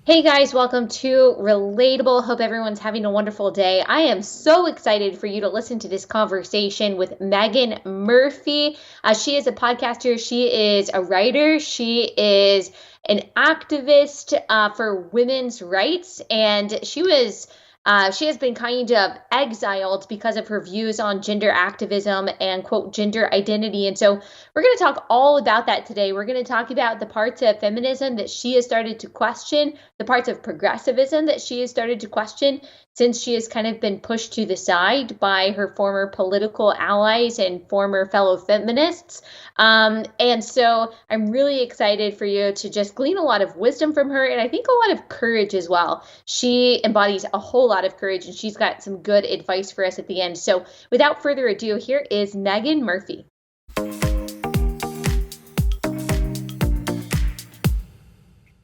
Hey guys, welcome to Relatable. Hope everyone's having a wonderful day. I am so excited for you to listen to this conversation with Meghan Murphy. She is a podcaster, she is a writer, she is an activist for women's rights, and she has been kind of exiled because of her views on gender activism and, quote, gender identity. And so we're going to talk all about that today. We're going to talk about the parts of feminism that she has started to question, the parts of progressivism that she has started to question since she has kind of been pushed to the side by her former political allies and former fellow feminists. And so I'm really excited for you to just glean a lot of wisdom from her, and I think a lot of courage as well. She embodies a whole lot of courage, and she's got some good advice for us at the end. So without further ado, here is Meghan Murphy.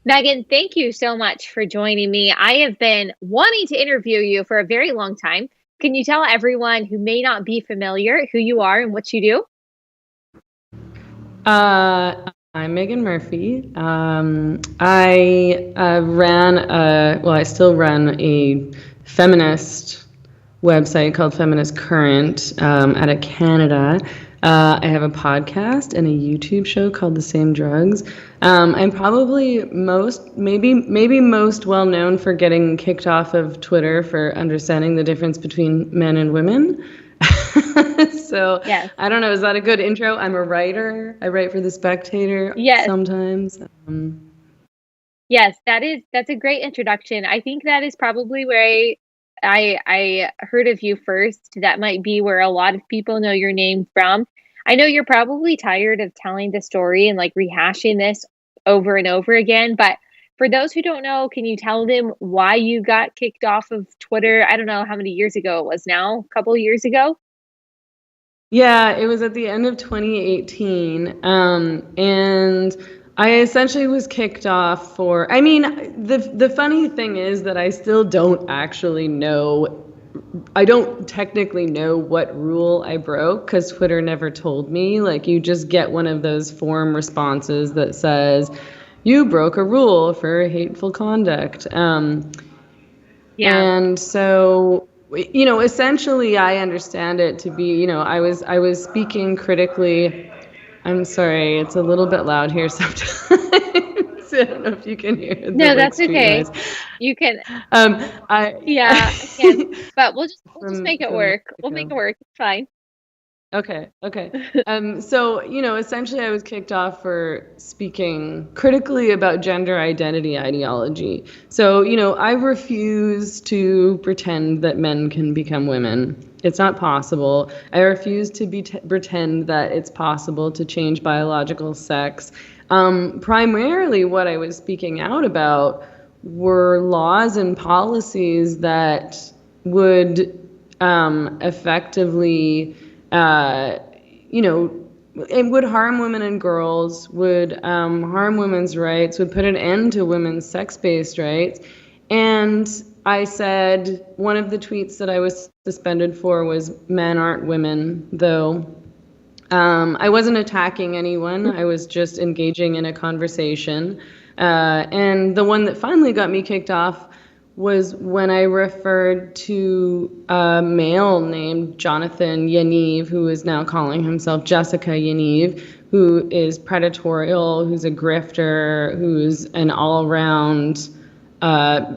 Meghan, thank you so much for joining me. I have been wanting to interview you for a very long time. Can you tell everyone who may not be familiar who you are and what you do? I'm Meghan Murphy. I still run a feminist website called Feminist Current out of Canada. I have a podcast and a YouTube show called The Same Drugs. I'm probably maybe most well known for getting kicked off of Twitter for understanding the difference between men and women. So yes. I don't know. Is that a good intro? I'm a writer. I write for The Spectator sometimes. Yes, that's a great introduction. I think that is probably where I heard of you first. That might be where a lot of people know your name from. I know you're probably tired of telling the story and like rehashing this over and over again, but for those who don't know, can you tell them why you got kicked off of Twitter? I don't know how many years ago it was now, a couple of years ago? Yeah, it was at the end of 2018. And I essentially was kicked off for, the funny thing is that I still don't actually know, I don't technically know what rule I broke because Twitter never told me. Like, you just get one of those form responses that says, you broke a rule for hateful conduct. And so, essentially I understand it to be, I was speaking critically. I'm sorry, it's a little bit loud here sometimes. I don't know if you can hear it. No, that's okay. Noise. You can. I can. But we'll just make it work. We'll make it work. It's fine. Okay. So, essentially I was kicked off for speaking critically about gender identity ideology. So, I refuse to pretend that men can become women. It's not possible. I refuse to pretend that it's possible to change biological sex. Primarily what I was speaking out about were laws and policies that would effectively it would harm women and girls, would harm women's rights, would put an end to women's sex-based rights. And I said, one of the tweets that I was suspended for was, men aren't women, though. I wasn't attacking anyone. I was just engaging in a conversation. And the one that finally got me kicked off was when I referred to a male named Jonathan Yaniv, who is now calling himself Jessica Yaniv, who is predatorial, who's a grifter, who's an all-around a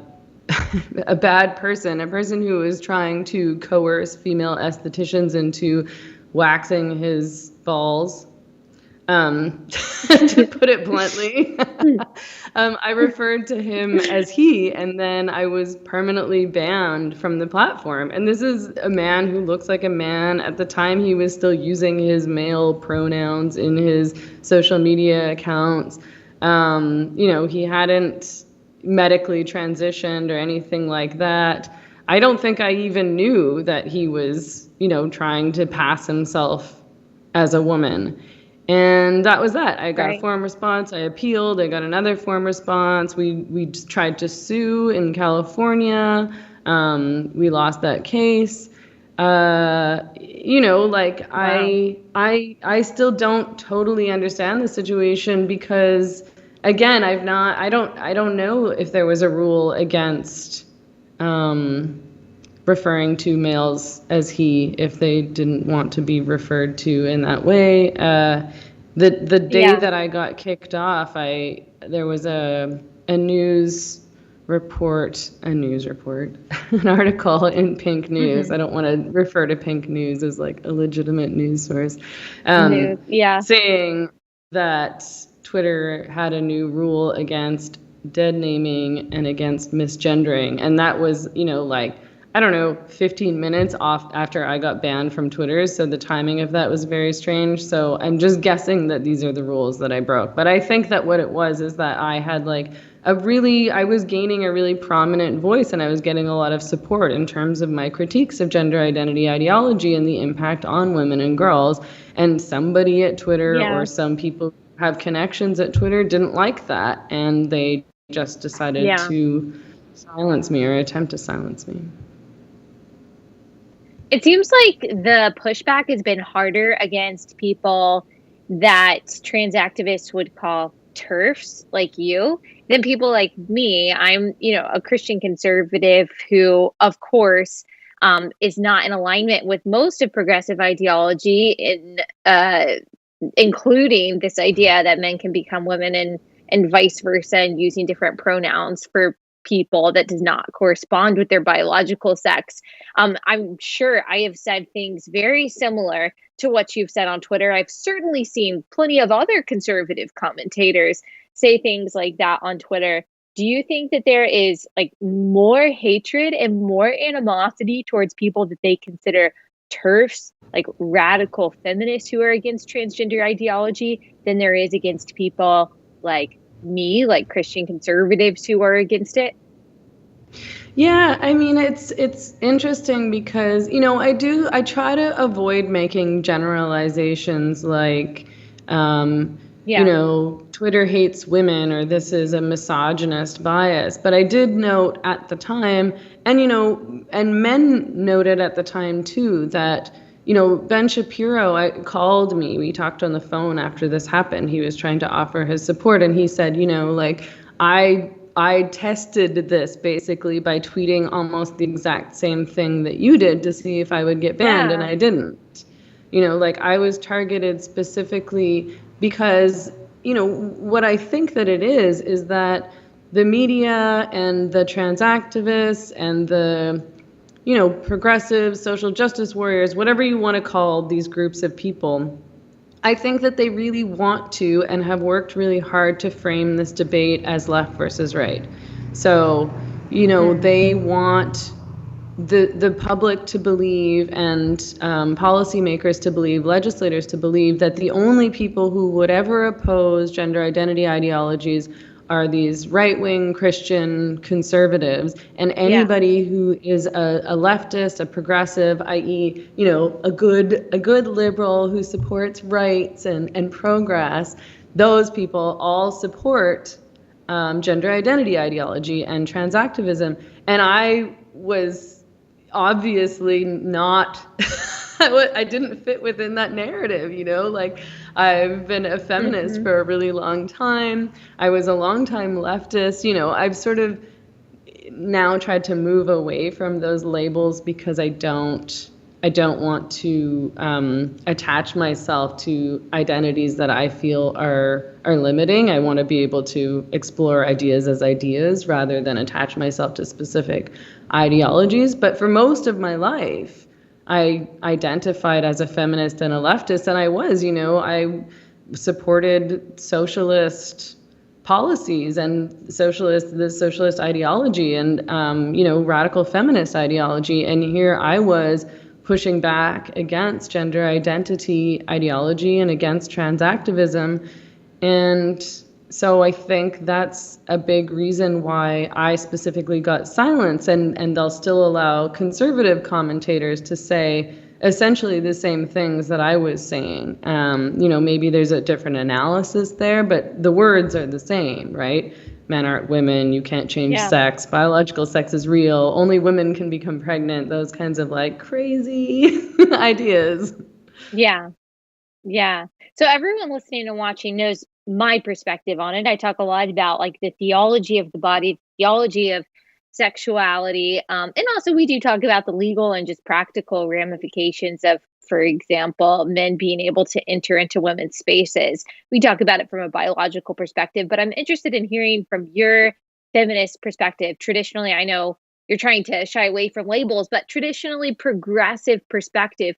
bad person, a person who is trying to coerce female estheticians into waxing his balls. To put it bluntly, I referred to him as he, and then I was permanently banned from the platform. And this is a man who looks like a man. At the time, he was still using his male pronouns in his social media accounts. He hadn't medically transitioned or anything like that. I don't think I even knew that he was, trying to pass himself as a woman. And that was that. I got a form response. I appealed. I got another form response. We tried to sue in California. We lost that case. I still don't totally understand the situation because again, I don't know if there was a rule against referring to males as he if they didn't want to be referred to in that way. The day that I got kicked off, there was a news report, an article in Pink News. I don't want to refer to Pink News as like a legitimate news source, saying that Twitter had a new rule against dead naming and against misgendering. And that was, like, I don't know, 15 minutes off after I got banned from Twitter. So the timing of that was very strange. So I'm just guessing that these are the rules that I broke. But I think that what it was is that I had like I was gaining a really prominent voice, and I was getting a lot of support in terms of my critiques of gender identity ideology and the impact on women and girls. And somebody at Twitter or some people who have connections at Twitter didn't like that, and they just decided to silence me or attempt to silence me. It seems like the pushback has been harder against people that trans activists would call TERFs, like you, than people like me. I'm, a Christian conservative who, of course, is not in alignment with most of progressive ideology, including this idea that men can become women and vice versa, and using different pronouns for people that does not correspond with their biological sex. I'm sure I have said things very similar to what you've said on Twitter. I've certainly seen plenty of other conservative commentators say things like that on Twitter. Do you think that there is like more hatred and more animosity towards people that they consider TERFs, like radical feminists who are against transgender ideology, than there is against people like me, like Christian conservatives who are against it? Yeah, I mean, it's interesting because, I try to avoid making generalizations like, Twitter hates women or this is a misogynist bias. But I did note at the time, and, and men noted at the time too, that, Ben Shapiro called me. We talked on the phone after this happened. He was trying to offer his support, and he said, I tested this basically by tweeting almost the exact same thing that you did to see if I would get banned, and I didn't. I was targeted specifically because, what I think that it is that the media and the trans activists and the progressive social justice warriors, whatever you want to call these groups of people, I think that they really want to and have worked really hard to frame this debate as left versus right. So, they want the public to believe and policymakers to believe, legislators to believe that the only people who would ever oppose gender identity ideologies are these right-wing Christian conservatives, and anybody who is a leftist, a progressive, i.e., a good liberal who supports rights and progress, those people all support gender identity ideology and trans activism. And I was obviously not I didn't fit within that narrative, I've been a feminist for a really long time. I was a long-time leftist. I've sort of now tried to move away from those labels because I don't want to attach myself to identities that I feel are limiting. I want to be able to explore ideas as ideas rather than attach myself to specific ideologies. But for most of my life, I identified as a feminist and a leftist, and I was, I supported socialist policies and the socialist ideology and, radical feminist ideology. And here I was pushing back against gender identity ideology and against trans activism. And so I think that's a big reason why I specifically got silenced, and they'll still allow conservative commentators to say essentially the same things that I was saying. Maybe there's a different analysis there, but the words are the same, right? Men aren't women, you can't change sex, biological sex is real, only women can become pregnant, those kinds of like crazy ideas. Yeah. So everyone listening and watching knows my perspective on it. I talk a lot about like the theology of the body, theology of sexuality. And also we do talk about the legal and just practical ramifications of, for example, men being able to enter into women's spaces. We talk about it from a biological perspective, but I'm interested in hearing from your feminist perspective. Traditionally, I know you're trying to shy away from labels, but traditionally progressive perspective.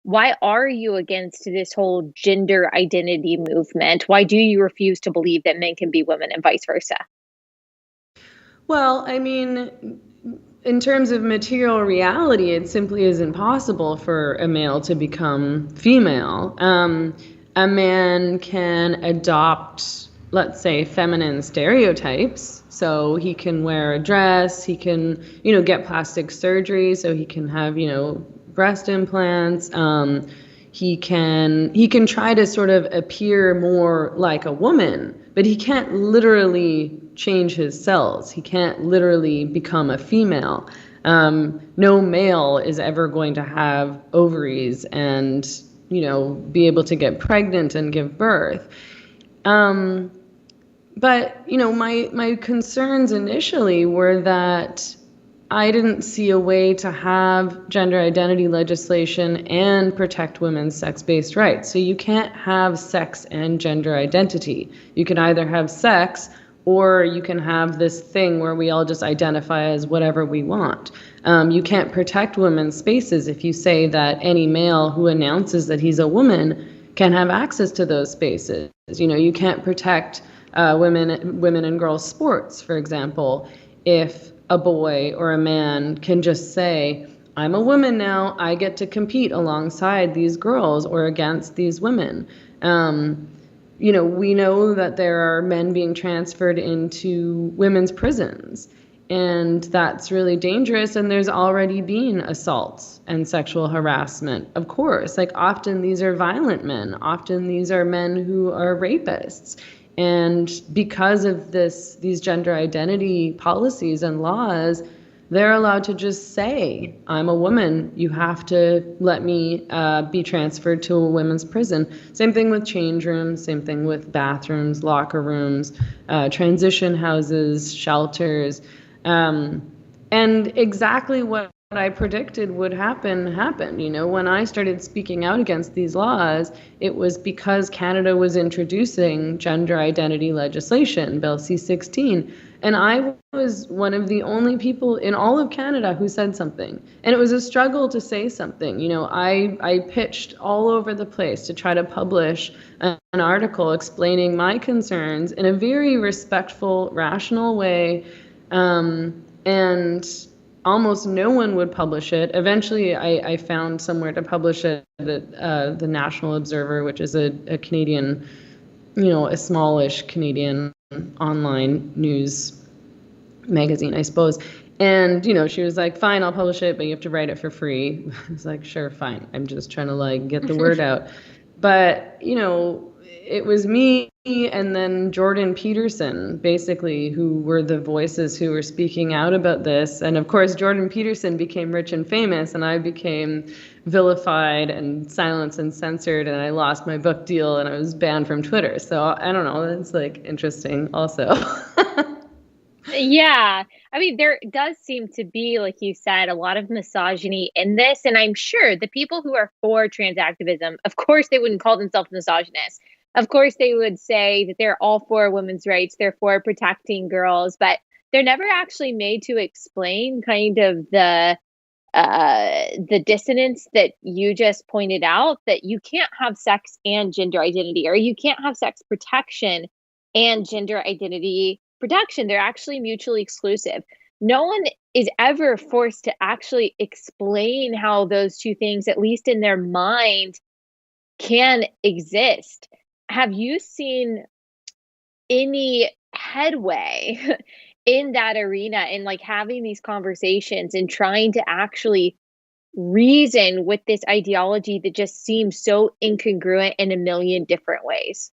Why are you against this whole gender identity movement? Why do you refuse to believe that men can be women and vice versa? Well, I mean, in terms of material reality, it simply isn't possible for a male to become female. A man can adopt, let's say, feminine stereotypes. So he can wear a dress, he can, get plastic surgery, so he can have, breast implants. He can try to sort of appear more like a woman, but he can't literally change his cells. He can't literally become a female. No male is ever going to have ovaries and, be able to get pregnant and give birth. But, my concerns initially were that I didn't see a way to have gender identity legislation and protect women's sex-based rights. So you can't have sex and gender identity. You can either have sex or you can have this thing where we all just identify as whatever we want. You can't protect women's spaces if you say that any male who announces that he's a woman can have access to those spaces. You can't protect women and girls sports, for example, if a boy or a man can just say, I'm a woman now, I get to compete alongside these girls or against these women. We know that there are men being transferred into women's prisons, and that's really dangerous. And there's already been assaults and sexual harassment, of course. Like, often these are violent men. Often these are men who are rapists. And because of these gender identity policies and laws, they're allowed to just say, I'm a woman, you have to let me be transferred to a women's prison. Same thing with change rooms, same thing with bathrooms, locker rooms, transition houses, shelters. And exactly what I predicted would happen happened. When I started speaking out against these laws, it was because Canada was introducing gender identity legislation, Bill C-16. And I was one of the only people in all of Canada who said something. And it was a struggle to say something. I pitched all over the place to try to publish an article explaining my concerns in a very respectful, rational way. And almost no one would publish it. Eventually, I found somewhere to publish it at the National Observer, which is a Canadian, a smallish Canadian online news magazine, I suppose. And, she was like, fine, I'll publish it, but you have to write it for free. I was like, sure, fine. I'm just trying to get the word out. But, it was me and then Jordan Peterson, basically, who were the voices who were speaking out about this. And of course, Jordan Peterson became rich and famous, and I became vilified and silenced and censored, and I lost my book deal, and I was banned from Twitter. So I don't know, that's interesting also. Yeah. I mean, there does seem to be, like you said, a lot of misogyny in this. And I'm sure the people who are for trans activism, of course, they wouldn't call themselves misogynists. Of course, they would say that they're all for women's rights, they're for protecting girls, but they're never actually made to explain kind of the dissonance that you just pointed out, that you can't have sex and gender identity, or you can't have sex protection and gender identity protection. They're actually mutually exclusive. No one is ever forced to actually explain how those two things, at least in their mind, can exist. Have you seen any headway in that arena, in having these conversations and trying to actually reason with this ideology that just seems so incongruent in a million different ways?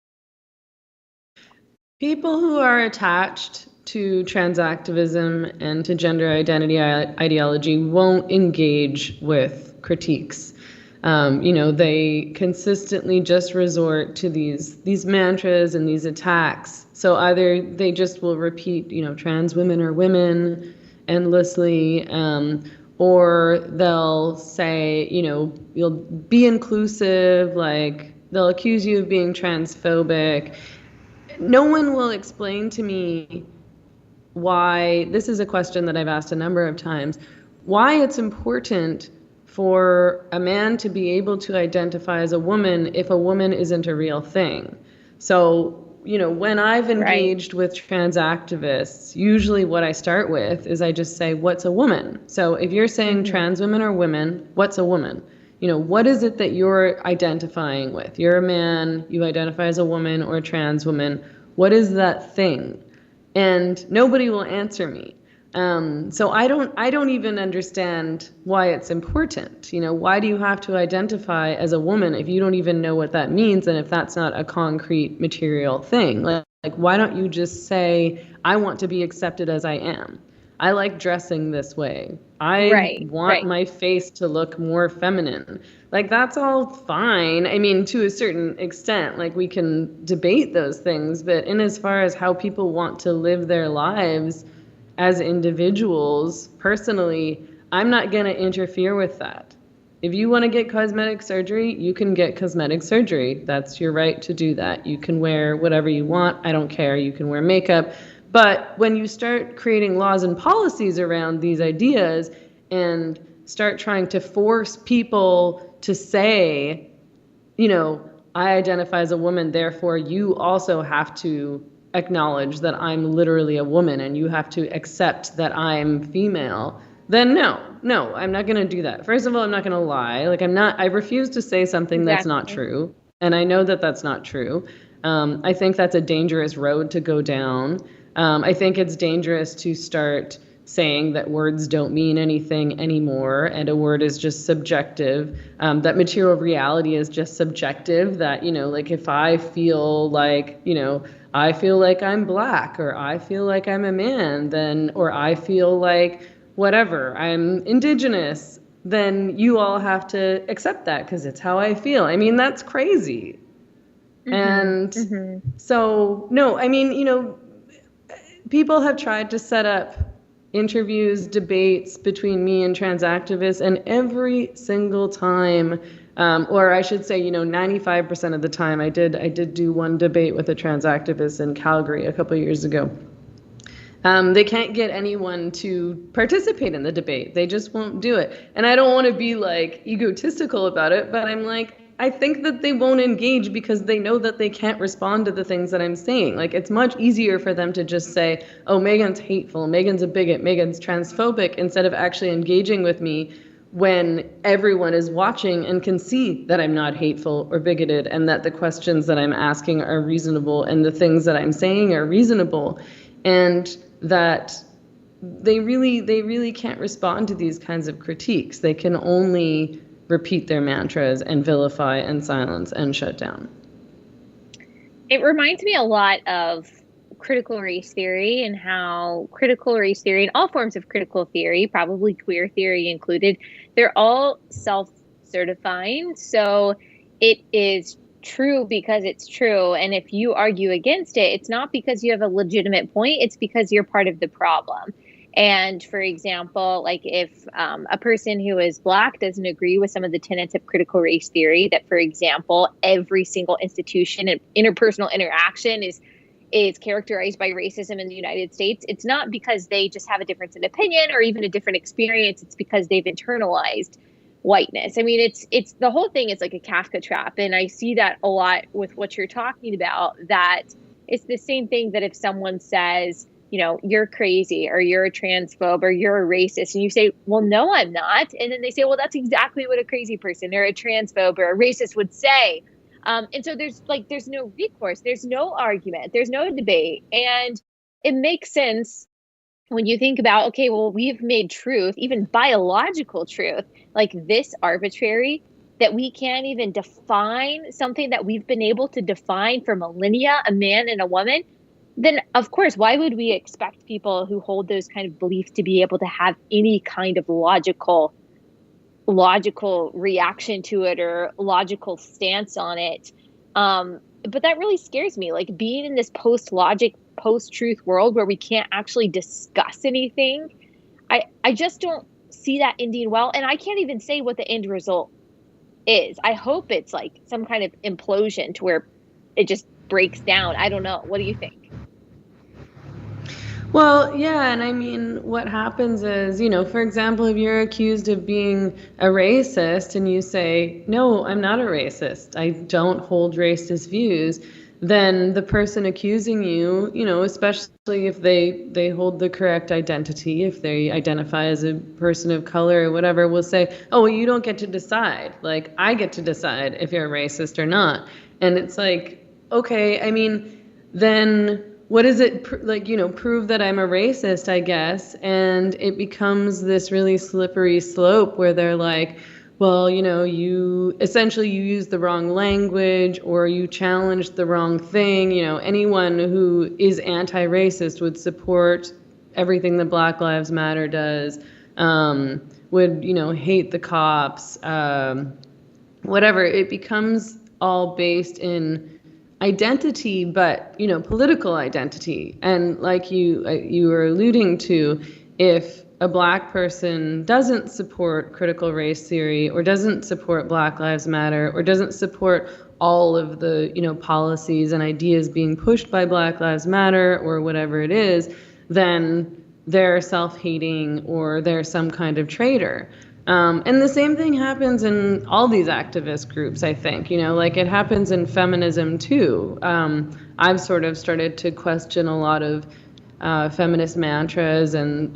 People who are attached to trans activism and to gender identity ideology won't engage with critiques. They consistently just resort to these mantras and these attacks. So either they just will repeat, trans women are women endlessly, or they'll say, you'll be inclusive, like they'll accuse you of being transphobic. No one will explain to me why, this is a question that I've asked a number of times, why it's important for a man to be able to identify as a woman if a woman isn't a real thing. So, when I've engaged with trans activists, usually what I start with is I just say, what's a woman? So if you're saying trans women are women, what's a woman? What is it that you're identifying with? You're a man, you identify as a woman or a trans woman. What is that thing? And nobody will answer me. So I don't even understand why it's important. Why do you have to identify as a woman if you don't even know what that means and if that's not a concrete material thing? Like why don't you just say, I want to be accepted as I am. I like dressing this way. I want my face to look more feminine. Like, that's all fine. I mean, to a certain extent, like, we can debate those things, but in as far as how people want to live their lives as individuals, personally, I'm not going to interfere with that. If you want to get cosmetic surgery, you can get cosmetic surgery. That's your right to do that. You can wear whatever you want. I don't care. You can wear makeup. But when you start creating laws and policies around these ideas and start trying to force people to say, I identify as a woman, therefore you also have to acknowledge that I'm literally a woman and you have to accept that I'm female, then no, I'm not going to do that. First of all, I'm not going to lie. Like, I refuse to say something that's not true. And I know that that's not true. I think that's a dangerous road to go down. I think it's dangerous to start saying that words don't mean anything anymore and a word is just subjective, that material reality is just subjective, that, like if I feel like, I feel like I'm black or I feel like I'm a man, then, or I feel like whatever, I'm indigenous, then you all have to accept that because it's how I feel. I mean, that's crazy. So, no, I mean, people have tried to set up interviews, debates between me and trans activists, and every single time, or I should say, 95% of the time, I did do one debate with a trans activist in Calgary a couple of years ago. They can't get anyone to participate in the debate. They just won't do it. And I don't want to be like egotistical about it, but I'm like, I think that they won't engage because they know that they can't respond to the things that I'm saying. Like, it's much easier for them to just say, oh, Meghan's hateful, Meghan's a bigot, Meghan's transphobic, instead of actually engaging with me when everyone is watching and can see that I'm not hateful or bigoted and that the questions that I'm asking are reasonable and the things that I'm saying are reasonable, and that they really can't respond to these kinds of critiques. They can only repeat their mantras and vilify and silence and shut down. It reminds me a lot of critical race theory and how critical race theory and all forms of critical theory, probably queer theory included, they're all self-certifying. So it is true because it's true. And if you argue against it, it's not because you have a legitimate point, it's because you're part of the problem. And for example, like if a person who is Black doesn't agree with some of the tenets of critical race theory, that, for example, every single institution and interpersonal interaction is characterized by racism in the United States, it's not because they just have a difference in opinion or even a different experience. It's because they've internalized whiteness. I mean, it's the whole thing is like a Kafka trap. And I see that a lot with what you're talking about, that it's the same thing that if someone says, you're crazy or you're a transphobe or you're a racist, and you say, well, no, I'm not. And then they say, well, that's exactly what a crazy person or a transphobe or a racist would say. And so there's no recourse, there's no argument, there's no debate. And it makes sense when you think about, okay, well, we've made truth, even biological truth, like this arbitrary, that we can't even define something that we've been able to define for millennia, a man and a woman. Then, of course, why would we expect people who hold those kind of beliefs to be able to have any kind of logical logical reaction to it or logical stance on it. But that really scares me, like being in this post-logic, post-truth world where we can't actually discuss anything. I just don't see that ending well, and I can't even say what the end result is. I hope it's like some kind of implosion to where it just breaks down. I don't know. What do you think? Well, yeah, and I mean, what happens is, for example, if you're accused of being a racist and you say, no, I'm not a racist, I don't hold racist views, then the person accusing you, especially if they hold the correct identity, if they identify as a person of color or whatever, will say, oh, well, you don't get to decide. Like, I get to decide if you're a racist or not. And it's like, okay, I mean, then what does it prove that I'm a racist, I guess? And it becomes this really slippery slope where they're like, well, you use the wrong language or you challenged the wrong thing. Anyone who is anti-racist would support everything that Black Lives Matter does, would, hate the cops, whatever. It becomes all based in identity, but political identity. And like you were alluding to, if a Black person doesn't support critical race theory or doesn't support Black Lives Matter or doesn't support all of the policies and ideas being pushed by Black Lives Matter or whatever it is, then they're self-hating or they're some kind of traitor. And the same thing happens in all these activist groups, I think, like it happens in feminism too. I've sort of started to question a lot of feminist mantras and,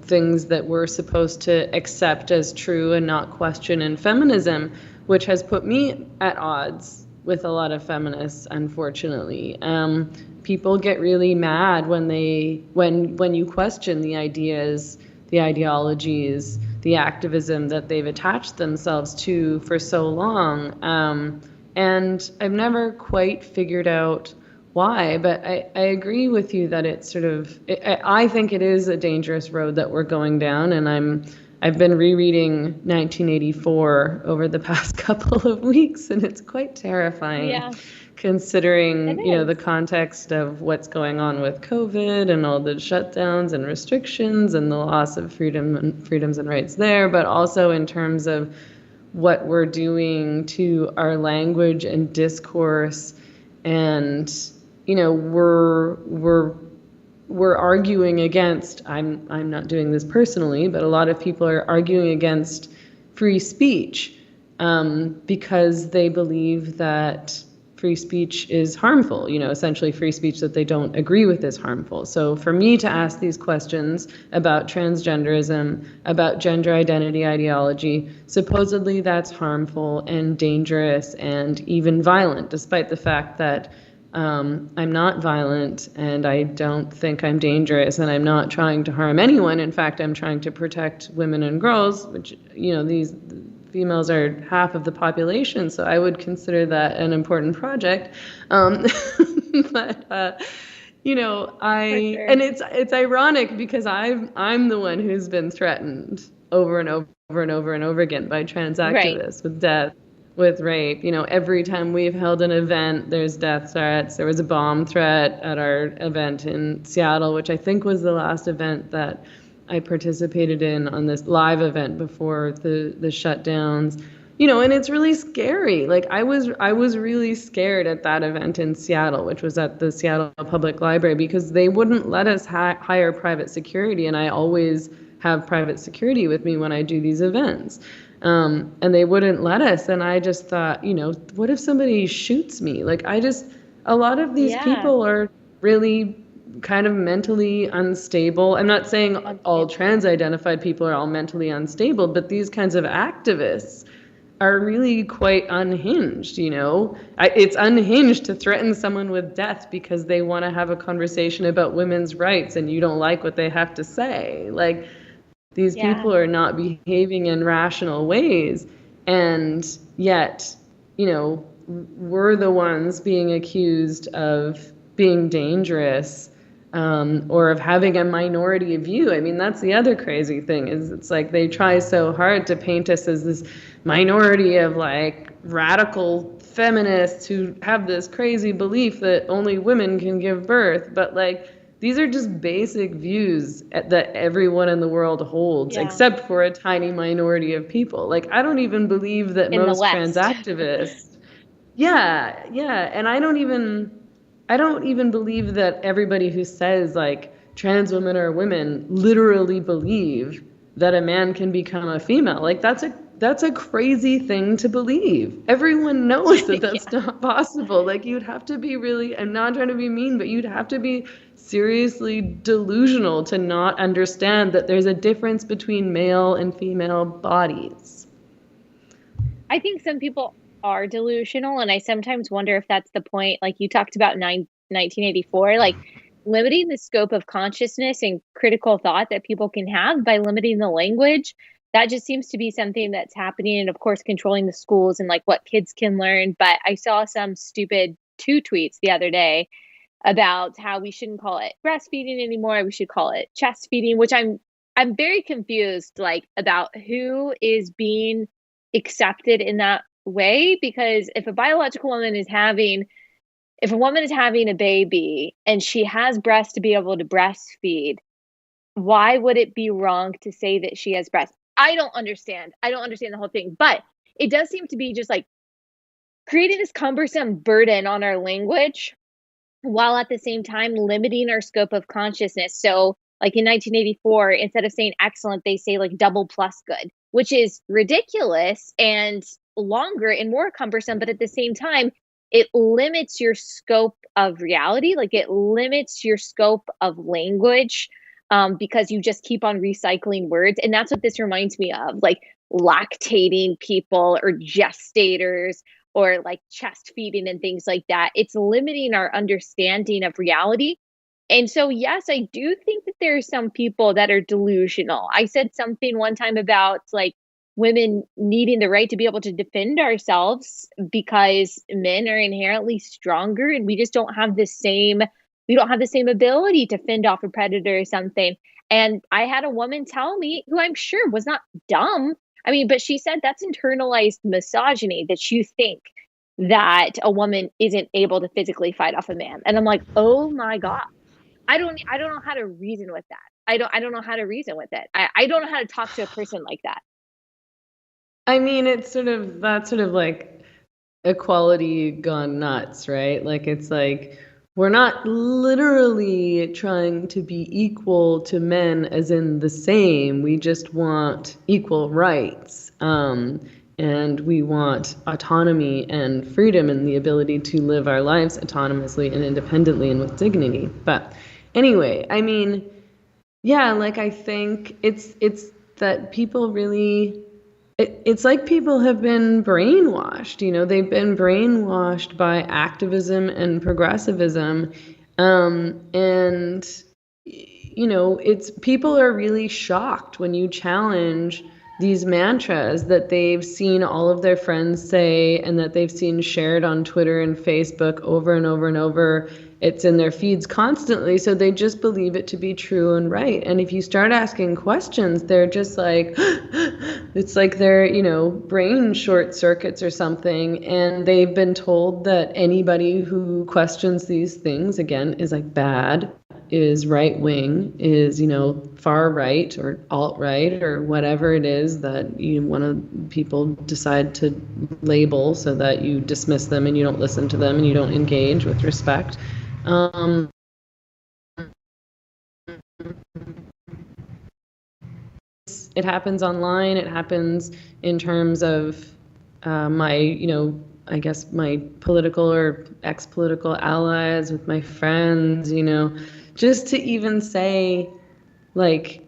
things that we're supposed to accept as true and not question in feminism, which has put me at odds with a lot of feminists, unfortunately. People get really mad when you question the ideas, the ideologies, the activism that they've attached themselves to for so long. And I've never quite figured out why, but I agree with you that it's sort of, I think it is a dangerous road that we're going down, and I've been rereading 1984 over the past couple of weeks, and it's quite terrifying. Yeah. Considering, the context of what's going on with COVID and all the shutdowns and restrictions and the loss of freedoms and rights there, but also in terms of what we're doing to our language and discourse. And, we're arguing against, I'm not doing this personally, but a lot of people are arguing against free speech because they believe that free speech is harmful, essentially free speech that they don't agree with is harmful. So for me to ask these questions about transgenderism, about gender identity ideology, supposedly that's harmful and dangerous and even violent, despite the fact that I'm not violent and I don't think I'm dangerous and I'm not trying to harm anyone. In fact, I'm trying to protect women and girls, which, these females are half of the population, so I would consider that an important project. But sure. And it's ironic because I'm the one who's been threatened over and over and over and over again by trans activists, right, with death, with rape. Every time we've held an event, there's death threats. There was a bomb threat at our event in Seattle, which I think was the last event that I participated in on this live event before the shutdowns, and it's really scary. Like I was really scared at that event in Seattle, which was at the Seattle Public Library, because they wouldn't let us hire private security. And I always have private security with me when I do these events. And they wouldn't let us. And I just thought, what if somebody shoots me? Like a lot of these people are really kind of mentally unstable. I'm not saying all trans-identified people are all mentally unstable, but these kinds of activists are really quite unhinged, It's unhinged to threaten someone with death because they want to have a conversation about women's rights and you don't like what they have to say. Like, these people are not behaving in rational ways, and yet, we're the ones being accused of being dangerous or of having a minority view. I mean, that's the other crazy thing, is it's like they try so hard to paint us as this minority of like radical feminists who have this crazy belief that only women can give birth. But like, these are just basic views that everyone in the world holds, except for a tiny minority of people. Like, I don't even believe that In the most West. trans activists. Yeah, and I don't even believe that everybody who says like trans women are women literally believe that a man can become a female. Like that's a crazy thing to believe. Everyone knows that that's not possible. Like you'd have to be really, I'm not trying to be mean, but you'd have to be seriously delusional to not understand that there's a difference between male and female bodies. I think some people are delusional, and I sometimes wonder if that's the point. Like you talked about 1984, like limiting the scope of consciousness and critical thought that people can have by limiting the language. That just seems to be something that's happening, and of course, controlling the schools and like what kids can learn. But I saw some stupid 2 tweets the other day about how we shouldn't call it breastfeeding anymore. We should call it chest feeding, which I'm very confused like about who is being accepted in that way, because if a woman is having a baby and she has breasts to be able to breastfeed, why would it be wrong to say that she has breasts? I don't understand the whole thing, but it does seem to be just like creating this cumbersome burden on our language while at the same time limiting our scope of consciousness. So like in 1984, instead of saying excellent, they say like double plus good, which is ridiculous and longer and more cumbersome. But at the same time, it limits your scope of reality. Like it limits your scope of language, because you just keep on recycling words. And that's what this reminds me of, like lactating people or gestators or like chest feeding and things like that. It's limiting our understanding of reality. And so, yes, I do think that there are some people that are delusional. I said something one time about like women needing the right to be able to defend ourselves because men are inherently stronger and we just don't have the same ability to fend off a predator or something. And I had a woman tell me, who I'm sure was not dumb, I mean, but she said that's internalized misogyny, that you think that a woman isn't able to physically fight off a man. And I'm like, oh my God. I don't know how to reason with that. I don't know how to reason with it. I don't know how to talk to a person like that. I mean, it's that's sort of like equality gone nuts, right? Like it's like we're not literally trying to be equal to men as in the same. We just want equal rights. And we want autonomy and freedom and the ability to live our lives autonomously and independently and with dignity. But anyway, I mean, yeah, like I think it's that people really it's like people have been brainwashed, they've been brainwashed by activism and progressivism. And it's people are really shocked when you challenge these mantras that they've seen all of their friends say and that they've seen shared on Twitter and Facebook over and over and over. It's in their feeds constantly, so they just believe it to be true and right. And if you start asking questions, they're just like, it's like their, brain short circuits or something. And they've been told that anybody who questions these things, again, is like bad, is right wing, is, far right or alt right or whatever it is that people decide to label so that you dismiss them and you don't listen to them and you don't engage with respect. It happens online. It happens in terms of my, I guess my political or ex-political allies, with my friends, just to even say, like,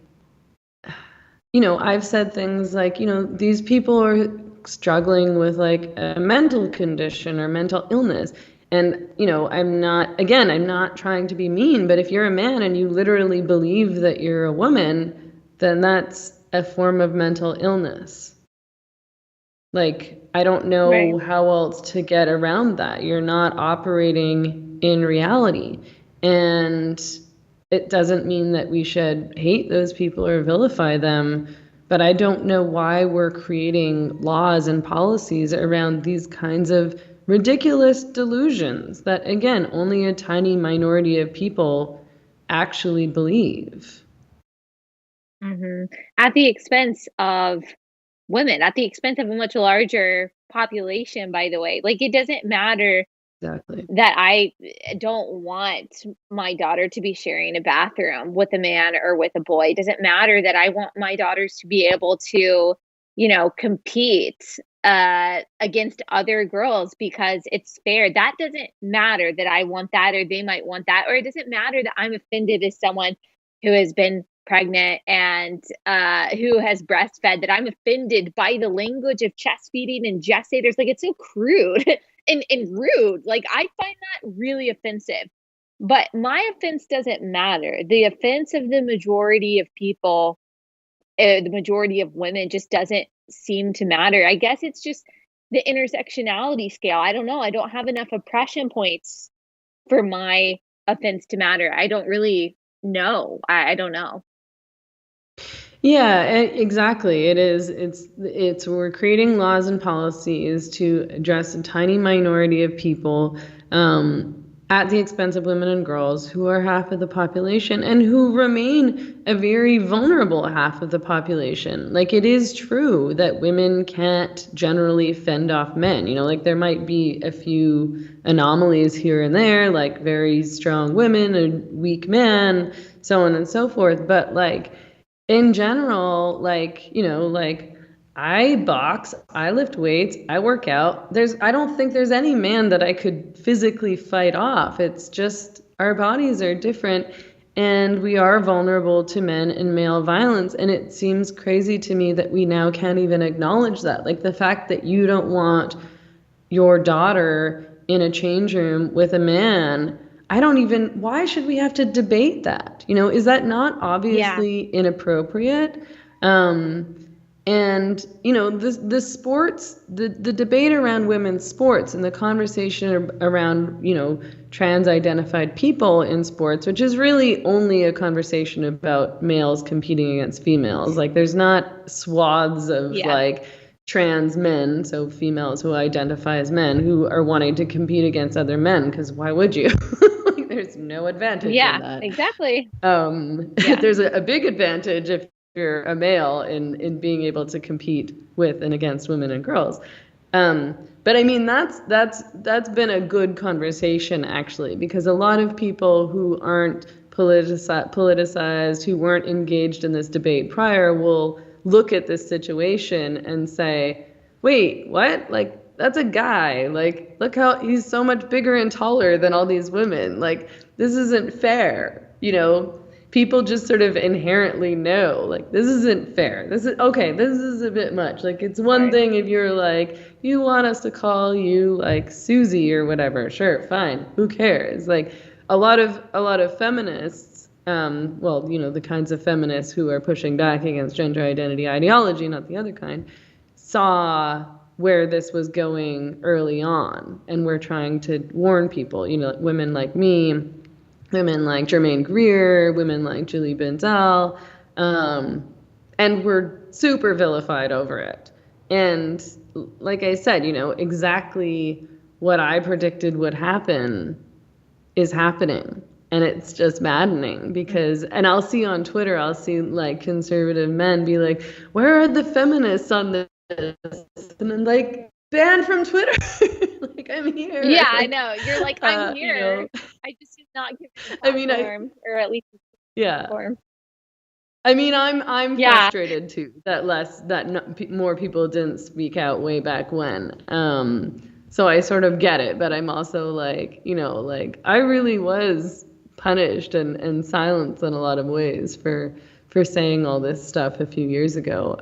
I've said things like, these people are struggling with like a mental condition or mental illness. And, I'm not trying to be mean, but if you're a man and you literally believe that you're a woman, then that's a form of mental illness. Like, I don't know how else to get around that. You're not operating in reality. And it doesn't mean that we should hate those people or vilify them. But I don't know why we're creating laws and policies around these kinds of ridiculous delusions that, again, only a tiny minority of people actually believe. At the expense of women, at the expense of a much larger population, by the way. Like, it doesn't matter Exactly. that I don't want my daughter to be sharing a bathroom with a man or with a boy. It doesn't matter that I want my daughters to be able to, compete against other girls because it's fair. That doesn't matter that I want that or they might want that. Or it doesn't matter that I'm offended as someone who has been pregnant and who has breastfed, that I'm offended by the language of chest feeding and gestators. Like, it's so crude and rude. Like, I find that really offensive. But my offense doesn't matter. The offense of the majority of people, the majority of women, just doesn't seem to matter. I guess it's just the intersectionality scale. I don't know. I don't have enough oppression points for my offense to matter. I don't really know. I don't know. Yeah, exactly. It's we're creating laws and policies to address a tiny minority of people, at the expense of women and girls who are half of the population and who remain a very vulnerable half of the population. Like, it is true that women can't generally fend off men. Like, there might be a few anomalies here and there, like very strong women, a weak man, so on and so forth. But like, in general, like, I box, I lift weights, I work out. I don't think there's any man that I could physically fight off. It's just our bodies are different and we are vulnerable to men and male violence. And it seems crazy to me that we now can't even acknowledge that. Like, the fact that you don't want your daughter in a change room with a man, why should we have to debate that? Is that not obviously inappropriate? And, the sports, the debate around women's sports and the conversation around, trans-identified people in sports, which is really only a conversation about males competing against females. Like, there's not swaths of like trans men, so females who identify as men, who are wanting to compete against other men, because why would you? Like, there's no advantage in that. Exactly. There's a big advantage if you're a male in being able to compete with and against women and girls. But I mean, that's been a good conversation, actually, because a lot of people who aren't politicized, who weren't engaged in this debate prior, will look at this situation and say, wait, what? Like, that's a guy. Like, look how he's so much bigger and taller than all these women. Like, this isn't fair. People just sort of inherently know, like, this isn't fair. This is a bit much. Like, it's one thing if you're like, you want us to call you like Susie or whatever. Sure, fine. Who cares? Like, a lot of feminists, the kinds of feminists who are pushing back against gender identity ideology, not the other kind, saw where this was going early on, and we're trying to warn people, women like me, women like Germaine Greer, women like Julie Benzel, and we're super vilified over it. And like I said, exactly what I predicted would happen is happening. And it's just maddening because, and I'll see on Twitter, like conservative men be like, where are the feminists on this? And then like, banned from Twitter. Like, I'm here. Yeah, I know. You're like, I'm here. I just did not give you a platform, or at least platform. I mean, I'm frustrated too that more people didn't speak out way back when. So I sort of get it, but I'm also like, I really was punished and silenced in a lot of ways for saying all this stuff a few years ago.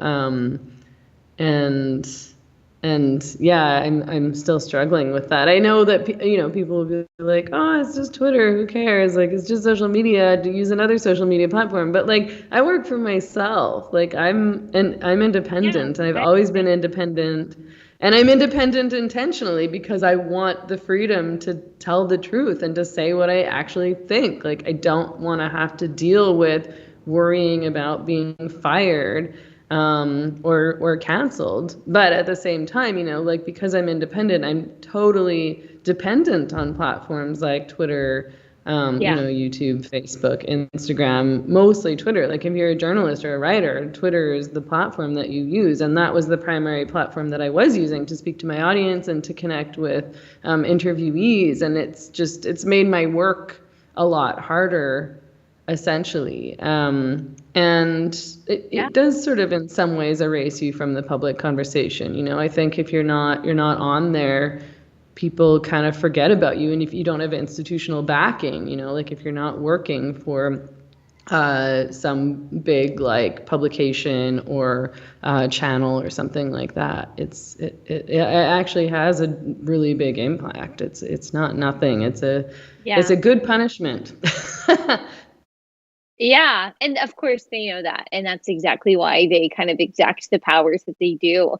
And yeah, I'm still struggling with that. I know that people will be like, oh, it's just Twitter, who cares? Like, it's just social media, to use another social media platform. But like, I work for myself. Like, I'm independent. I've always been independent. And I'm independent intentionally because I want the freedom to tell the truth and to say what I actually think. Like, I don't want to have to deal with worrying about being fired or canceled. But at the same time, like, because I'm independent, I'm totally dependent on platforms like Twitter, YouTube, Facebook, Instagram, mostly Twitter. Like, if you're a journalist or a writer, Twitter is the platform that you use. And that was the primary platform that I was using to speak to my audience and to connect with interviewees. And it's made my work a lot harder, essentially. And it does sort of in some ways erase you from the public conversation. I think if you're not on there, people kind of forget about you. And if you don't have institutional backing, like if you're not working for some big like publication or channel or something like that, it actually has a really big impact. It's not nothing. It's a good punishment. Yeah, and of course they know that, and that's exactly why they kind of exact the powers that they do.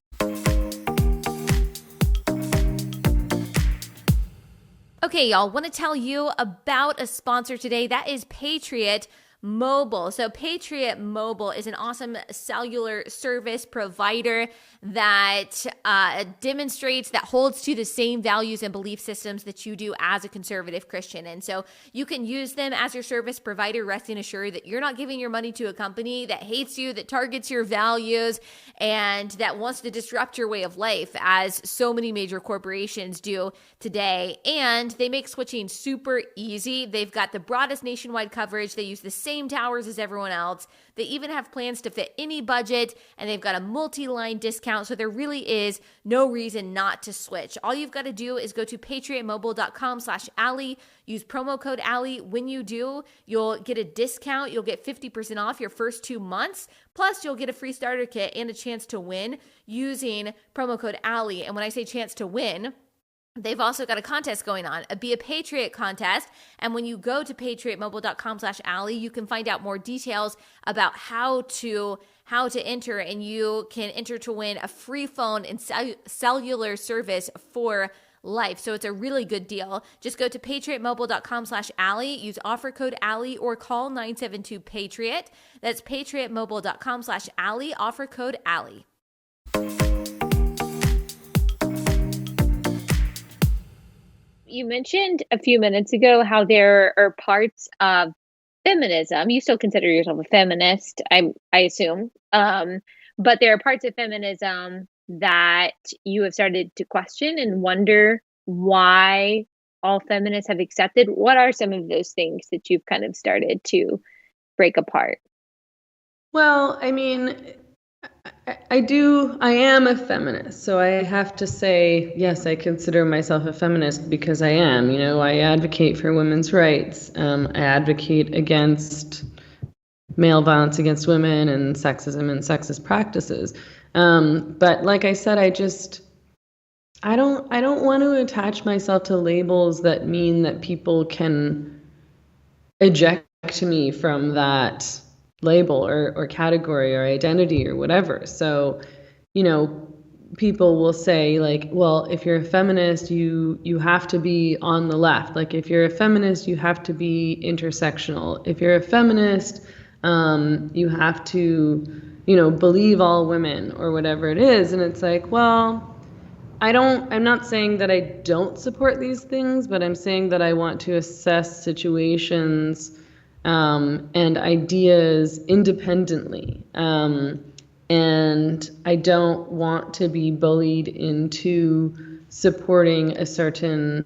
Okay, y'all, want to tell you about a sponsor today. That is Patriot Mobile. So Patriot Mobile is an awesome cellular service provider that demonstrates, that holds to the same values and belief systems that you do as a conservative Christian. And so you can use them as your service provider, resting assured that you're not giving your money to a company that hates you, that targets your values, and that wants to disrupt your way of life, as so many major corporations do today. And they make switching super easy. They've got the broadest nationwide coverage. They use the same towers as everyone else. They even have plans to fit any budget, and they've got a multi-line discount. So there really is no reason not to switch. All you've got to do is go to patriotmobile.com/Allie. Use promo code Allie. When you do, you'll get a discount. You'll get 50% off your first 2 months. Plus, you'll get a free starter kit and a chance to win using promo code Allie. And when I say chance to win, they've also got a contest going on, a Be a Patriot contest. And when you go to patriotmobile.com/Allie, you can find out more details about how to enter, and you can enter to win a free phone and cellular service for life. So it's a really good deal. Just go to patriotmobile.com/Allie, use offer code Allie, or call 972-PATRIOT. That's patriotmobile.com/Allie, offer code Allie. You mentioned a few minutes ago how there are parts of feminism. You still consider yourself a feminist, I assume. But there are parts of feminism that you have started to question and wonder why all feminists have accepted. What are some of those things that you've kind of started to break apart? Well, I mean, I am a feminist, so I have to say, yes, I consider myself a feminist because I am. I advocate for women's rights. I advocate against male violence against women and sexism and sexist practices. But like I said, I don't want to attach myself to labels that mean that people can eject me from that label or category or identity or whatever. So, people will say like, well, if you're a feminist, you have to be on the left. Like, if you're a feminist, you have to be intersectional. If you're a feminist, you have to, believe all women or whatever it is. And it's like, well, I'm not saying that I don't support these things, but I'm saying that I want to assess situations and ideas independently. And I don't want to be bullied into supporting a certain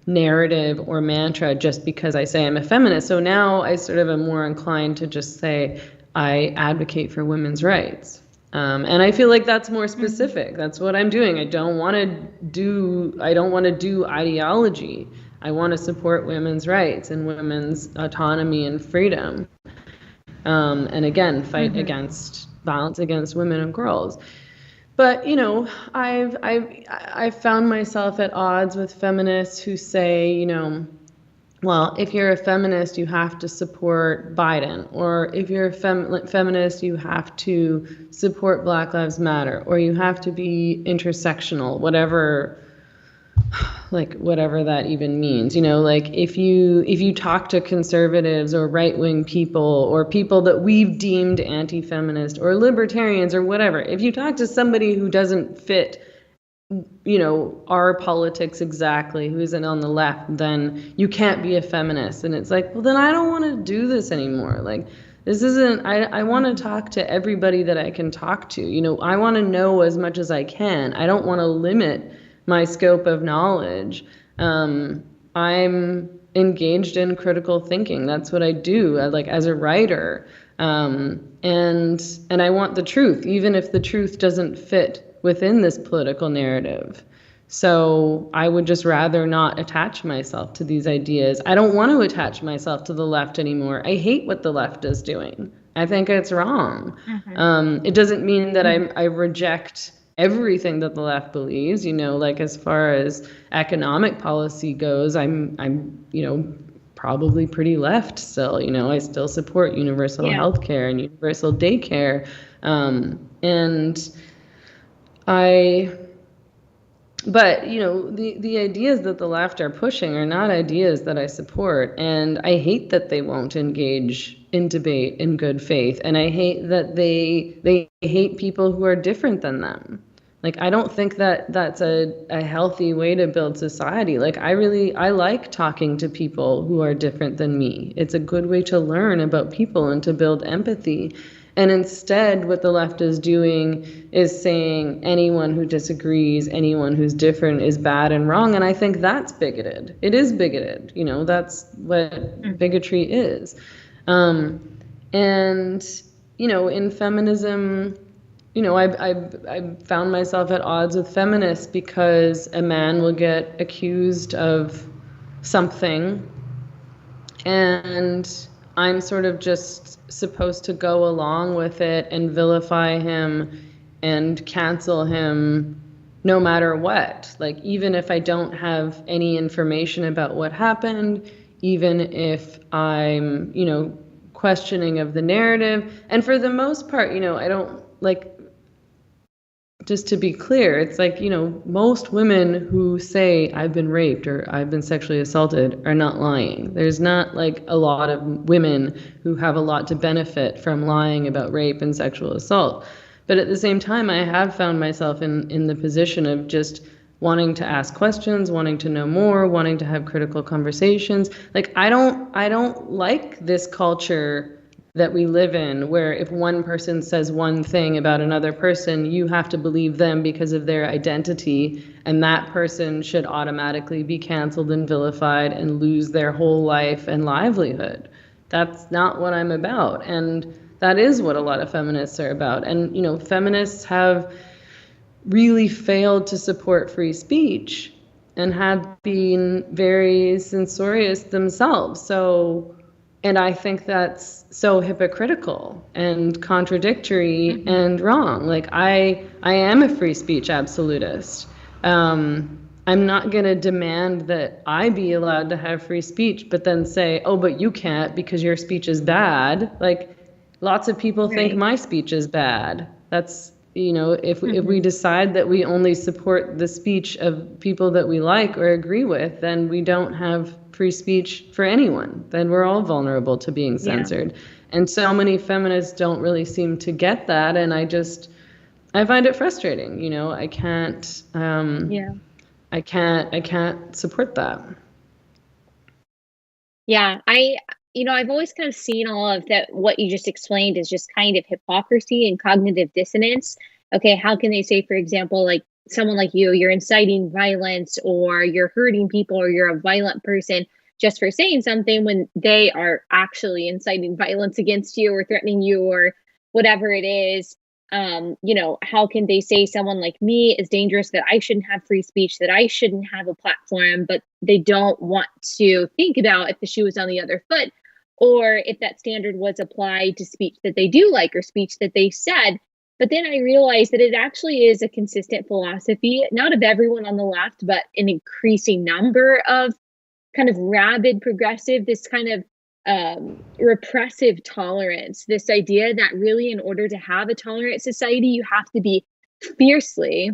narrative or mantra just because I say I'm a feminist. So now I sort of am more inclined to just say I advocate for women's rights. And I feel like that's more specific. That's what I'm doing. I don't want to do ideology. I want to support women's rights and women's autonomy and freedom. And again, fight against violence against women and girls. But, I've found myself at odds with feminists who say, well, if you're a feminist, you have to support Biden, or if you're a feminist, you have to support Black Lives Matter, or you have to be intersectional, whatever that even means. Like if you talk to conservatives or right-wing people or people that we've deemed anti-feminist or libertarians or whatever, if you talk to somebody who doesn't fit our politics exactly, who isn't on the left, then you can't be a feminist. And it's like, well, then I don't want to do this anymore. Like, this isn't, I want to talk to everybody that I can talk to. I want to know as much as I can. I don't want to limit my scope of knowledge. I'm engaged in critical thinking. That's what I do, like as a writer. And I want the truth, even if the truth doesn't fit within this political narrative. So I would just rather not attach myself to these ideas. I don't want to attach myself to the left anymore. I hate what the left is doing. I think it's wrong. It doesn't mean that I reject everything that the left believes. Like as far as economic policy goes, I'm probably pretty left still. I still support universal healthcare and universal daycare. But the ideas that the left are pushing are not ideas that I support, and I hate that they won't engage in debate in good faith, and I hate that they hate people who are different than them. Like, I don't think that that's a healthy way to build society. Like, I like talking to people who are different than me. It's a good way to learn about people and to build empathy. And instead, what the left is doing is saying anyone who disagrees, anyone who's different is bad and wrong. And I think that's bigoted. It is bigoted. That's what bigotry is. And, in feminism, I found myself at odds with feminists because a man will get accused of something and I'm sort of just supposed to go along with it and vilify him and cancel him no matter what. Like, even if I don't have any information about what happened, even if I'm, questioning of the narrative. And for the most part, I don't like, just to be clear, it's like, most women who say I've been raped or I've been sexually assaulted are not lying. There's not like a lot of women who have a lot to benefit from lying about rape and sexual assault. But at the same time, I have found myself in the position of just wanting to ask questions, wanting to know more, wanting to have critical conversations. Like, I don't like this culture that we live in, where if one person says one thing about another person, you have to believe them because of their identity, and that person should automatically be canceled and vilified and lose their whole life and livelihood. That's not what I'm about, and that is what a lot of feminists are about. And feminists have really failed to support free speech and have been very censorious themselves. And I think that's so hypocritical and contradictory and wrong. Like, I am a free speech absolutist. I'm not going to demand that I be allowed to have free speech, but then say, oh, but you can't because your speech is bad. Like, lots of people think my speech is bad. That's, if we decide that we only support the speech of people that we like or agree with, then we don't have free speech for anyone. Then we're all vulnerable to being censored. Yeah. And so many feminists don't really seem to get that. And I find it frustrating. I can't, I can't support that. Yeah. I've always kind of seen all of that. What you just explained is just kind of hypocrisy and cognitive dissonance. Okay. How can they say, for example, like someone like you're inciting violence or you're hurting people or you're a violent person just for saying something when they are actually inciting violence against you or threatening you or whatever it is? How can they say someone like me is dangerous, that I shouldn't have free speech, that I shouldn't have a platform, but they don't want to think about if the shoe is on the other foot or if that standard was applied to speech that they do like or speech that they said. But then I realized that it actually is a consistent philosophy, not of everyone on the left, but an increasing number of kind of rabid progressive, this kind of repressive tolerance, this idea that really in order to have a tolerant society, you have to be fiercely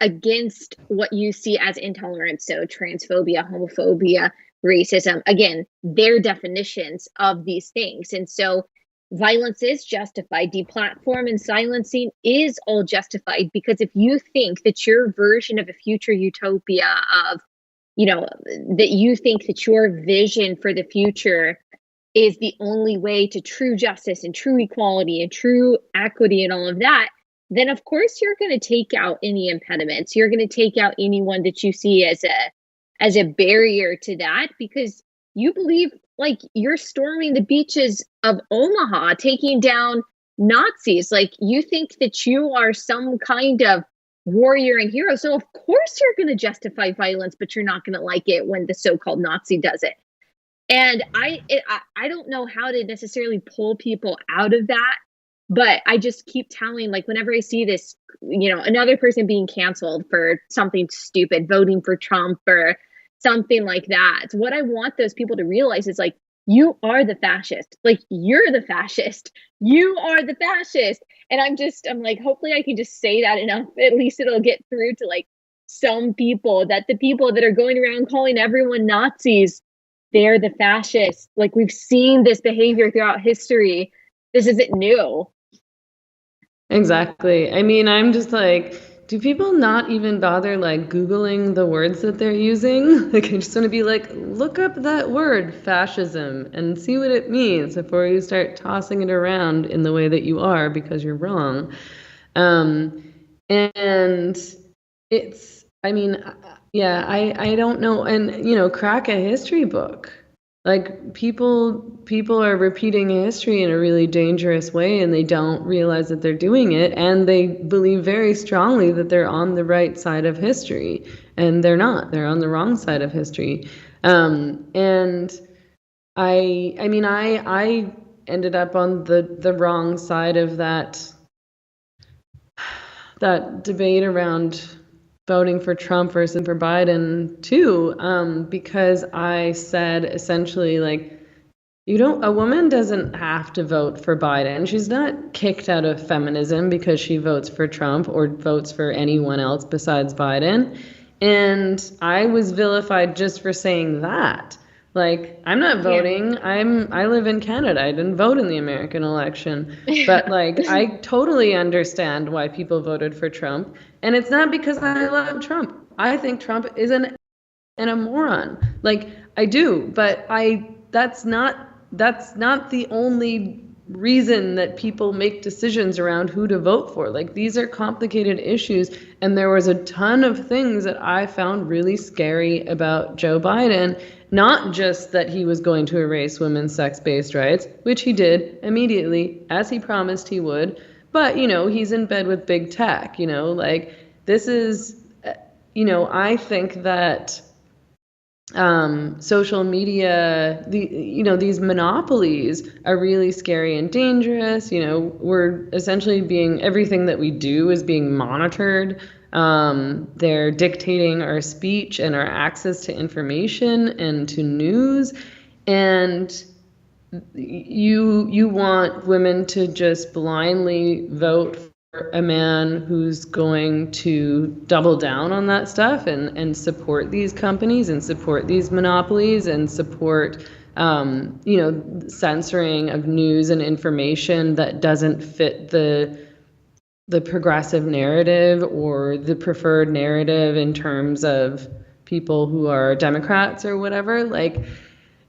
against what you see as intolerance. So transphobia, homophobia, racism, again, their definitions of these things. And so violence is justified. Deplatform and silencing is all justified, because if you think that your version of a future utopia of, that you think that your vision for the future is the only way to true justice and true equality and true equity and all of that, then of course you're going to take out any impediments. You're going to take out anyone that you see as a barrier to that, because you believe, like, you're storming the beaches of Omaha, taking down Nazis. Like, you think that you are some kind of warrior and hero. So of course you're going to justify violence, but you're not going to like it when the so-called Nazi does it. And I don't know how to necessarily pull people out of that, but I just keep telling, like, whenever I see this, another person being canceled for something stupid, voting for Trump or something like that, what I want those people to realize is, like, you are the fascist. Like, you're the fascist. You are the fascist. And I'm like, hopefully I can just say that enough. At least it'll get through to, like, some people, that the people that are going around calling everyone Nazis, they're the fascists. Like, we've seen this behavior throughout history. This isn't new. Exactly. I mean, I'm just like, do people not even bother, like, Googling the words that they're using? Like, I just want to be like, look up that word, fascism, and see what it means before you start tossing it around in the way that you are, because you're wrong. And it's, I mean, yeah, I don't know. And, crack a history book. Like, people are repeating history in a really dangerous way, and they don't realize that they're doing it, and they believe very strongly that they're on the right side of history, and they're not. They're on the wrong side of history. And I ended up on the wrong side of that debate around voting for Trump versus for Biden too, because I said essentially, like, a woman doesn't have to vote for Biden. She's not kicked out of feminism because she votes for Trump or votes for anyone else besides Biden. And I was vilified just for saying that. Like, I'm not voting. Yeah. I live in Canada. I didn't vote in the American election. But, like, I totally understand why people voted for Trump. And it's not because I love Trump. I think Trump is a moron. Like, I do, but that's not the only reason that people make decisions around who to vote for. Like, these are complicated issues, and there was a ton of things that I found really scary about Joe Biden. Not just that he was going to erase women's sex-based rights, which he did immediately, as he promised he would, but, he's in bed with big tech, like, this is, I think that social media, these monopolies are really scary and dangerous. We're essentially everything that we do is being monitored. They're dictating our speech and our access to information and to news. And you want women to just blindly vote for a man who's going to double down on that stuff and support these companies and support these monopolies and support censoring of news and information that doesn't fit the progressive narrative or the preferred narrative in terms of people who are Democrats or whatever. Like,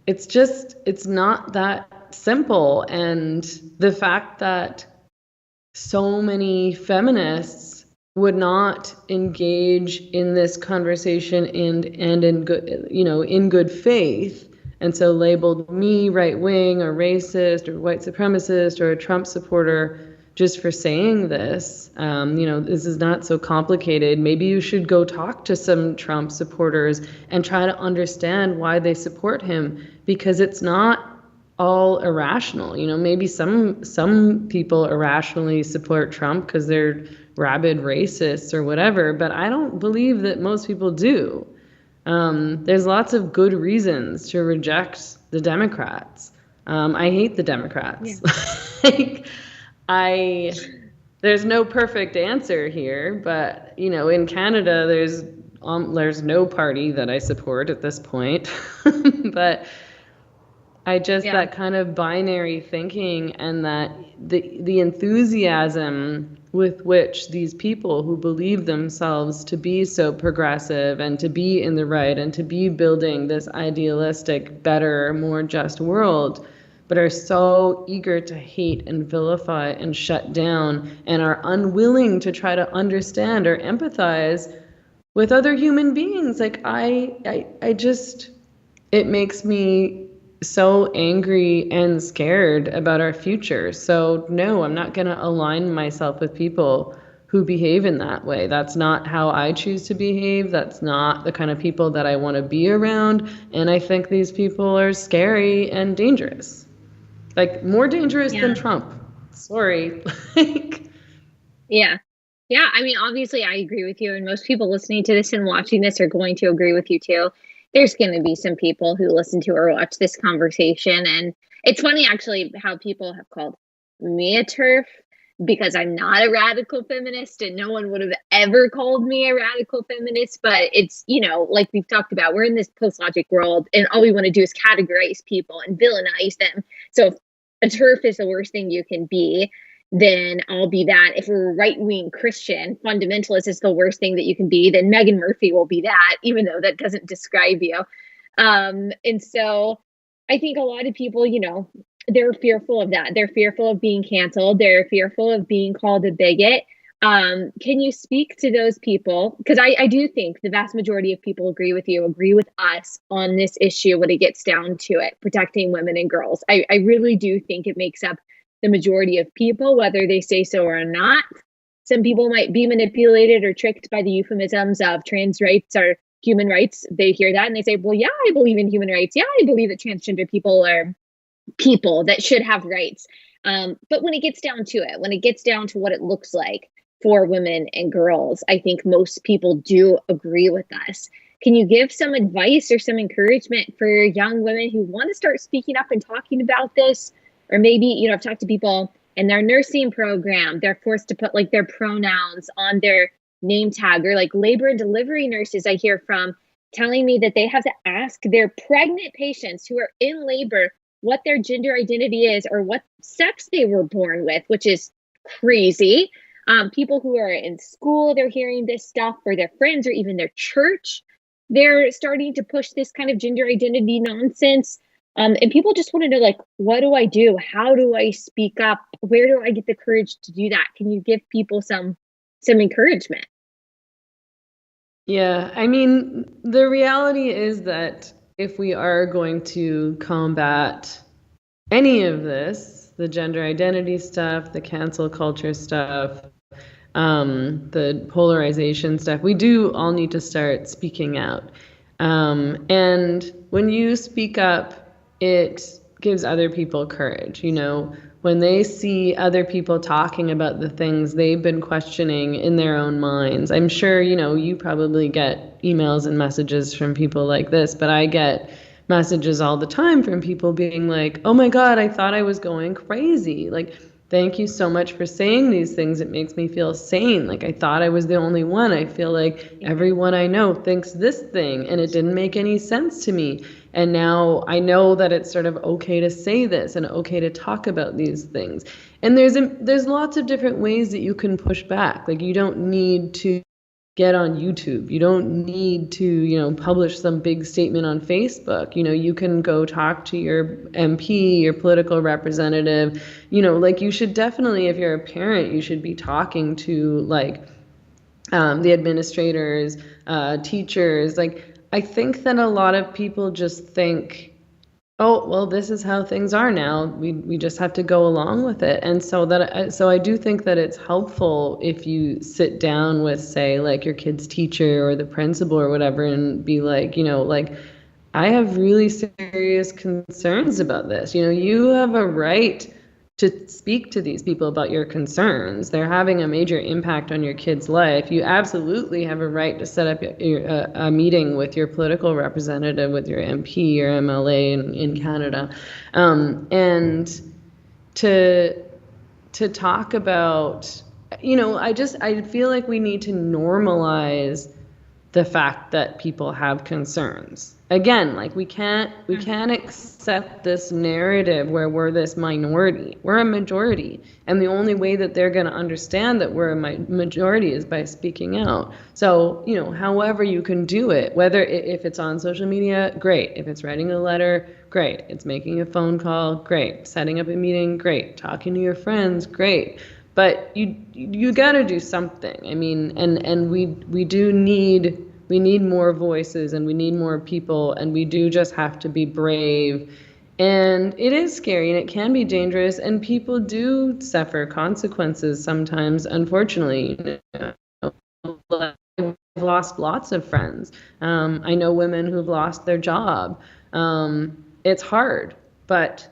it's not that simple. And the fact that so many feminists would not engage in this conversation and in good faith, and so labeled me right wing or racist or white supremacist or a Trump supporter just for saying this. This is not so complicated. Maybe you should go talk to some Trump supporters and try to understand why they support him, because it's not all irrational. Maybe some people irrationally support Trump because they're rabid racists or whatever, but I don't believe that most people do. There's lots of good reasons to reject the Democrats. I hate the Democrats. Yeah. There's no perfect answer here, but in Canada, there's no party that I support at this point. But that kind of binary thinking, and that the enthusiasm with which these people who believe themselves to be so progressive and to be in the right and to be building this idealistic, better, more just world, but are so eager to hate and vilify and shut down and are unwilling to try to understand or empathize with other human beings. Like it makes me so angry and scared about our future. So no, I'm not going to align myself with people who behave in that way. That's not how I choose to behave. That's not the kind of people that I want to be around. And I think these people are scary and dangerous. Like more dangerous than Trump. Sorry. Yeah. Yeah. I mean, obviously I agree with you, and most people listening to this and watching this are going to agree with you too. There's going to be some people who listen to or watch this conversation. And it's funny, actually, how people have called me a TERF, because I'm not a radical feminist, and no one would have ever called me a radical feminist. But it's, like we've talked about, we're in this post-logic world, and all we want to do is categorize people and villainize them. So if a TERF is the worst thing you can be, then I'll be that. If we're right-wing Christian, fundamentalist is the worst thing that you can be, then Meghan Murphy will be that, even though that doesn't describe you. And so I think a lot of people, they're fearful of that. They're fearful of being canceled. They're fearful of being called a bigot. Can you speak to those people? Because I do think the vast majority of people agree with us on this issue when it gets down to it, protecting women and girls. I really do think it makes up the majority of people, whether they say so or not. Some people might be manipulated or tricked by the euphemisms of trans rights or human rights. They hear that and they say, well, yeah, I believe in human rights. Yeah, I believe that transgender people are people that should have rights. But when it gets down to it, when it gets down to what it looks like for women and girls, I think most people do agree with us. Can you give some advice or some encouragement for young women who want to start speaking up and talking about this? Or maybe, I've talked to people in their nursing program, they're forced to put their pronouns on their name tag, or labor and delivery nurses I hear from telling me that they have to ask their pregnant patients who are in labor what their gender identity is or what sex they were born with, which is crazy. People who are in school, they're hearing this stuff, or their friends or even their church, they're starting to push this kind of gender identity nonsense. And people just want to know, what do I do? How do I speak up? Where do I get the courage to do that? Can you give people some encouragement? Yeah, I mean, the reality is that if we are going to combat any of this, the gender identity stuff, the cancel culture stuff, the polarization stuff, we do all need to start speaking out. And when you speak up, it gives other people courage. When they see other people talking about the things they've been questioning in their own minds. I'm sure, you probably get emails and messages from people like this, but I get messages all the time from people being like, oh my God, I thought I was going crazy. Thank you so much for saying these things. It makes me feel sane. I thought I was the only one. I feel like everyone I know thinks this thing, and it didn't make any sense to me. And now I know that it's sort of okay to say this and okay to talk about these things. And there's lots of different ways that you can push back. You don't need to get on YouTube. You don't need to, publish some big statement on Facebook. You can go talk to your MP, your political representative. You should definitely, if you're a parent, you should be talking to the administrators, teachers. I think that a lot of people just think, oh, well, this is how things are now. We just have to go along with it. And so I do think that it's helpful if you sit down with, say, your kid's teacher or the principal or whatever, and be I have really serious concerns about this. You have a right to speak to these people about your concerns. They're having a major impact on your kid's life. You absolutely have a right to set up a meeting with your political representative, with your MP or MLA in Canada, and to talk about, I feel like we need to normalize the fact that people have concerns. Again, like we can't accept this narrative where we're this minority. We're a majority, and the only way that they're going to understand that we're a majority is by speaking out. So, however you can do it, whether if it's on social media, great. If it's writing a letter, great. It's making a phone call, great. Setting up a meeting, great. Talking to your friends, great. But you got to do something. I mean, and we need more voices, and we need more people, and we do just have to be brave. And it is scary, and it can be dangerous, and people do suffer consequences sometimes, unfortunately. I've lost lots of friends. I know women who've lost their job. It's hard, but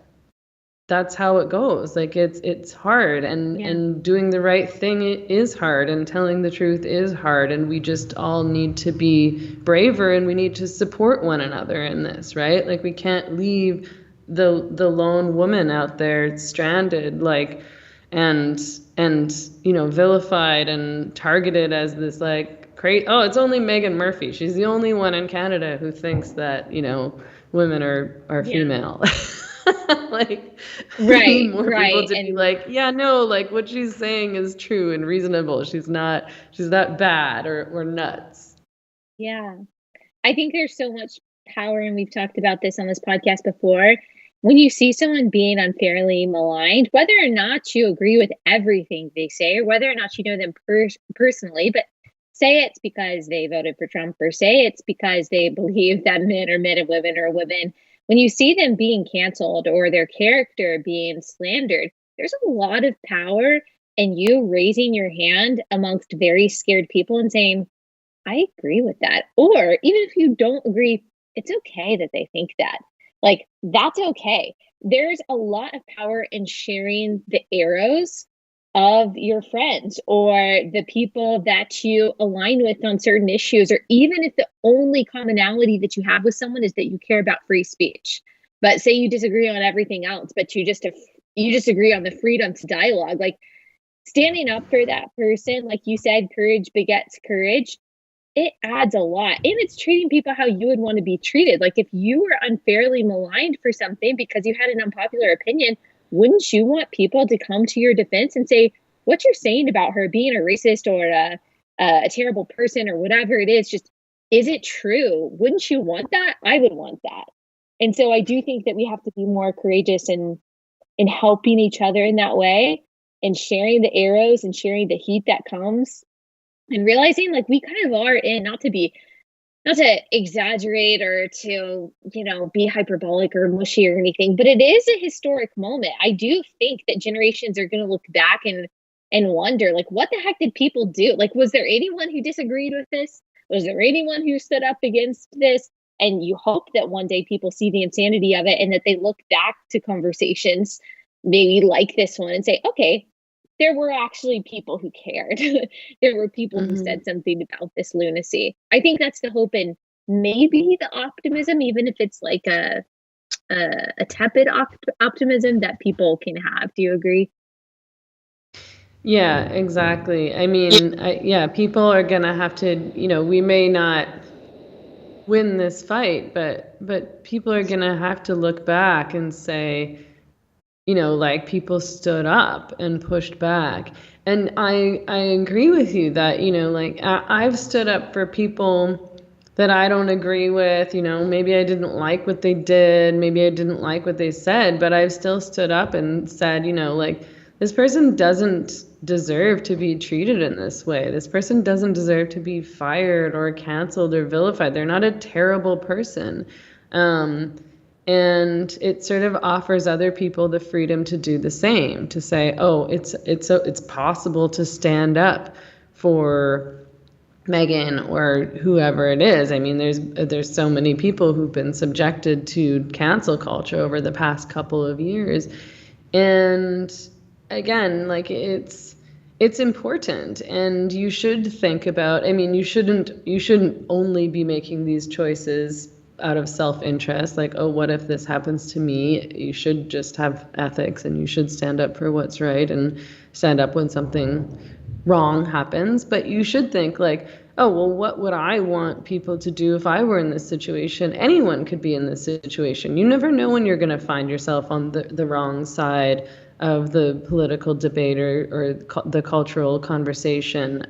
that's how it goes. Like it's hard, and doing the right thing is hard, and telling the truth is hard, and we just all need to be braver, and we need to support one another in this, right? Like we can't leave the lone woman out there stranded, like and vilified and targeted as this like crazy. Oh, it's only Meghan Murphy. She's the only one in Canada who thinks that women are female. Like, right, more people to be like, yeah, no, like what she's saying is true and reasonable. She's not bad or nuts. Yeah. I think there's so much power, and we've talked about this on this podcast before. When you see someone being unfairly maligned, whether or not you agree with everything they say, or whether or not you know them personally, but say it's because they voted for Trump, or say it's because they believe that men are men and women are women. When you see them being canceled or their character being slandered, there's a lot of power in you raising your hand amongst very scared people and saying, I agree with that. Or even if you don't agree, it's okay that they think that. Like, that's okay. There's a lot of power in sharing the arrows of your friends or the people that you align with on certain issues, or even if the only commonality that you have with someone is that you care about free speech. But say you disagree on everything else, but you just agree on the freedom to dialogue. Like, standing up for that person, like you said, courage begets courage. It adds a lot. And it's treating people how you would want to be treated. Like, if you were unfairly maligned for something because you had an unpopular opinion, wouldn't you want people to come to your defense and say, what you're saying about her being a racist or a terrible person or whatever it is, just, is it true? Wouldn't you want that? I would want that. And so I do think that we have to be more courageous in helping each other in that way, and sharing the arrows and sharing the heat that comes, and realizing like we kind of are in, not to exaggerate or to, be hyperbolic or mushy or anything, but it is a historic moment. I do think that generations are going to look back and wonder, like, what the heck did people do? Like, was there anyone who disagreed with this? Was there anyone who stood up against this? And you hope that one day people see the insanity of it, and that they look back to conversations maybe like this one and say, okay, there were actually people who cared. There were people who said something about this lunacy. I think that's the hope, and maybe the optimism, even if it's like a tepid optimism that people can have. Do you agree? Yeah, exactly. I mean, people are gonna have to, we may not win this fight, but people are gonna have to look back and say, like, people stood up and pushed back. And I agree with you that, like, I've stood up for people that I don't agree with. Maybe I didn't like what they did, maybe I didn't like what they said, but I've still stood up and said, like, this person doesn't deserve to be treated in this way. This person doesn't deserve to be fired or canceled or vilified. They're not a terrible person. And it sort of offers other people the freedom to do the same, to say, oh, it's possible to stand up for Meghan or whoever it is. I mean, there's so many people who've been subjected to cancel culture over the past couple of years. And again, like it's important, and you should think about, I mean, you shouldn't only be making these choices out of self-interest, like, oh, what if this happens to me? You should just have ethics, and you should stand up for what's right and stand up when something wrong happens. But you should think like, oh, well, what would I want people to do if I were in this situation? Anyone could be in this situation. You never know when you're going to find yourself on the wrong side of the political debate or the cultural conversation.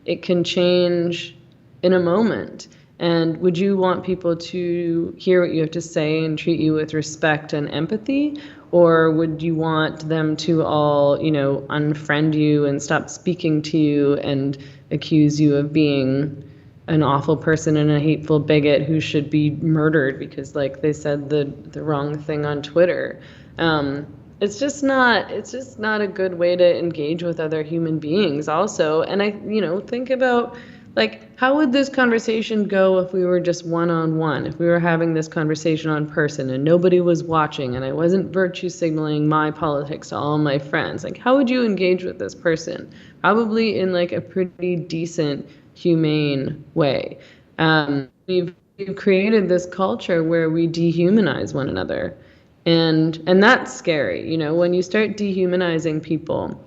It can change in a moment. And would you want people to hear what you have to say and treat you with respect and empathy? Or would you want them to all, unfriend you and stop speaking to you and accuse you of being an awful person and a hateful bigot who should be murdered because, like, they said the wrong thing on Twitter? It's just not a good way to engage with other human beings also. And I, think about, like, how would this conversation go if we were just one-on-one, if we were having this conversation on person and nobody was watching and I wasn't virtue signaling my politics to all my friends? Like, how would you engage with this person? Probably in like a pretty decent, humane way. We've created this culture where we dehumanize one another. And that's scary. When you start dehumanizing people,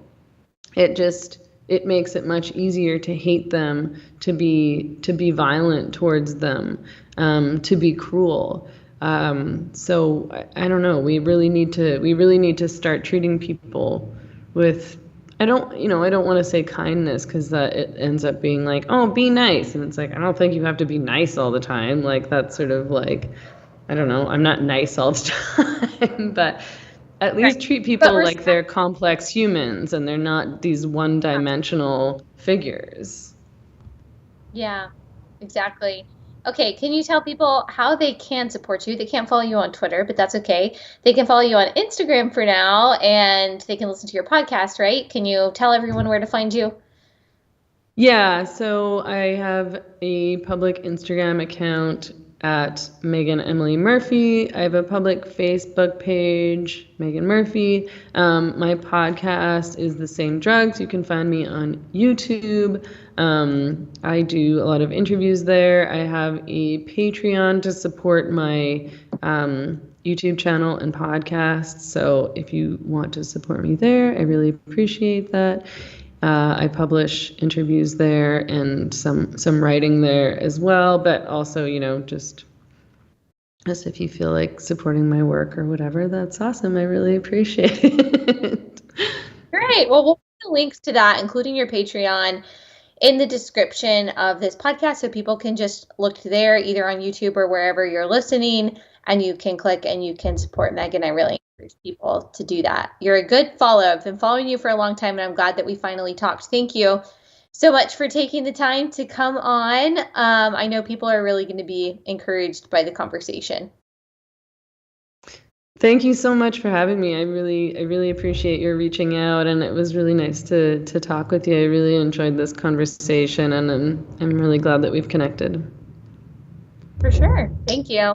it makes it much easier to hate them, to be violent towards them, to be cruel. So I don't know. We really need to start treating people with, I don't want to say kindness, because that it ends up being like, oh, be nice. And it's like, I don't think you have to be nice all the time. Like, that's sort of like, I don't know, I'm not nice all the time, but at least treat people like they're complex humans and they're not these one-dimensional figures. Yeah, exactly. Okay, can you tell people how they can support you? They can't follow you on Twitter, but that's okay. They can follow you on Instagram for now, and they can listen to your podcast, right? Can you tell everyone where to find you? Yeah, so I have a public Instagram account at Meghan Emily Murphy. I have a public Facebook page, Meghan Murphy. My podcast is The Same Drugs. You can find me on YouTube. I do a lot of interviews there. I have a Patreon to support my YouTube channel and podcast. So if you want to support me there, I really appreciate that. I publish interviews there and some writing there as well, but also, just if you feel like supporting my work or whatever, that's awesome. I really appreciate it. Great. Well, we'll put the links to that, including your Patreon, in the description of this podcast, so people can just look there, either on YouTube or wherever you're listening, and you can click and you can support Meghan. I really encourage people to do that. You're a good follow. I've been following you for a long time, and I'm glad that we finally talked. Thank you so much for taking the time to come on. I know people are really going to be encouraged by the conversation. Thank you so much for having me. I really appreciate your reaching out, and it was really nice to talk with you. I really enjoyed this conversation, and I'm really glad that we've connected. For sure. Thank you.